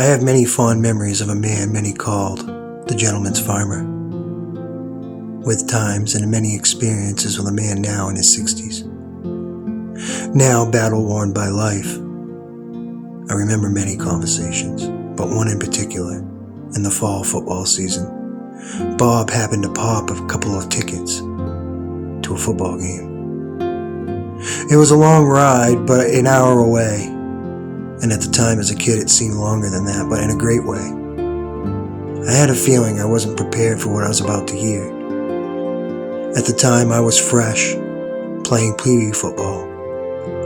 I have many fond memories of a man many called the gentleman's farmer, with times and many experiences with a man now in his 60s. Now battle-worn by life, I remember many conversations, but one in particular, in the fall football season. Bob happened to pop a couple of tickets to a football game. It was a long ride, but an hour away, and at the time as a kid it seemed longer than that, but in a great way. I had a feeling I wasn't prepared for what I was about to hear. At the time I was fresh, playing pee-wee football.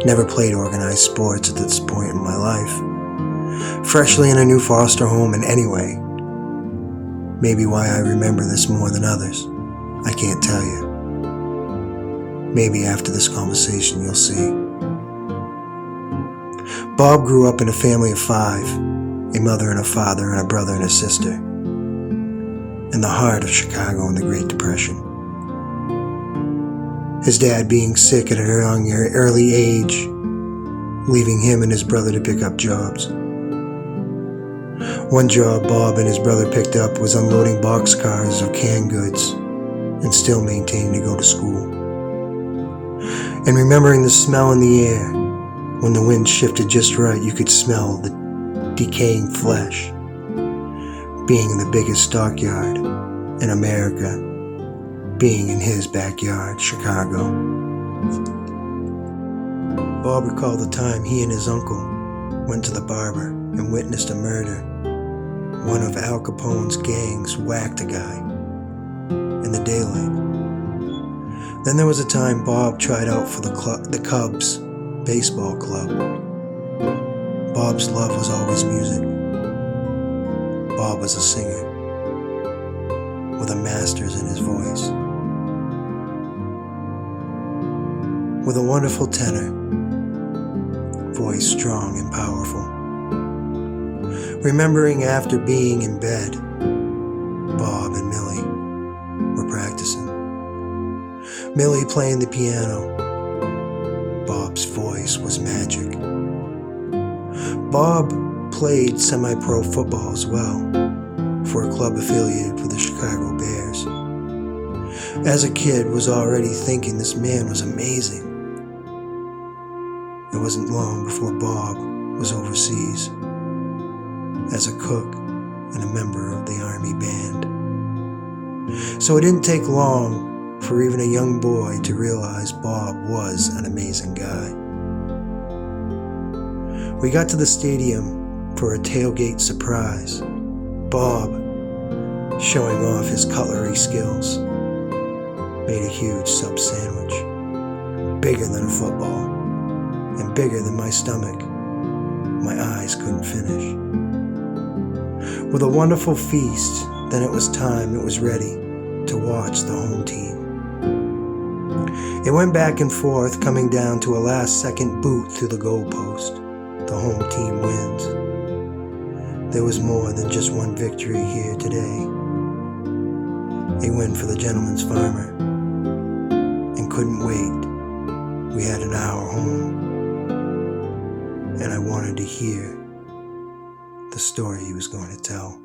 Never played organized sports at this point in my life. Freshly in a new foster home, and anyway, maybe why I remember this more than others, I can't tell you. Maybe after this conversation you'll see. Bob grew up in a family of 5, a mother and a father and a brother and a sister, in the heart of Chicago in the Great Depression. His dad being sick at an early age, leaving him and his brother to pick up jobs. One job Bob and his brother picked up was unloading boxcars of canned goods and still maintaining to go to school. And remembering the smell in the air, when the wind shifted just right, you could smell the decaying flesh. Being in the biggest stockyard in America, being in his backyard, Chicago. Bob recalled the time he and his uncle went to the barber and witnessed a murder. One of Al Capone's gangs whacked a guy in the daylight. Then there was a time Bob tried out for the Cubs baseball club. Bob's love was always music. Bob was a singer with a master's in his voice, with a wonderful tenor, voice strong and powerful. Remembering after being in bed, Bob and Millie were practicing. Millie playing the piano. Bob's voice was magic. Bob played semi-pro football as well, for a club affiliated with the Chicago Bears. As a kid, was already thinking this man was amazing. It wasn't long before Bob was overseas as a cook and a member of the Army band. So it didn't take long for even a young boy to realize Bob was an amazing guy. We got to the stadium for a tailgate surprise. Bob, showing off his cutlery skills, made a huge sub sandwich, bigger than a football, and bigger than my stomach. My eyes couldn't finish. With a wonderful feast, then it was time, it was ready to watch the home team. It went back and forth, coming down to a last-second boot through the goalpost. The home team wins. There was more than just one victory here today. A win for the gentleman's farmer. And couldn't wait. We had an hour home. And I wanted to hear the story he was going to tell.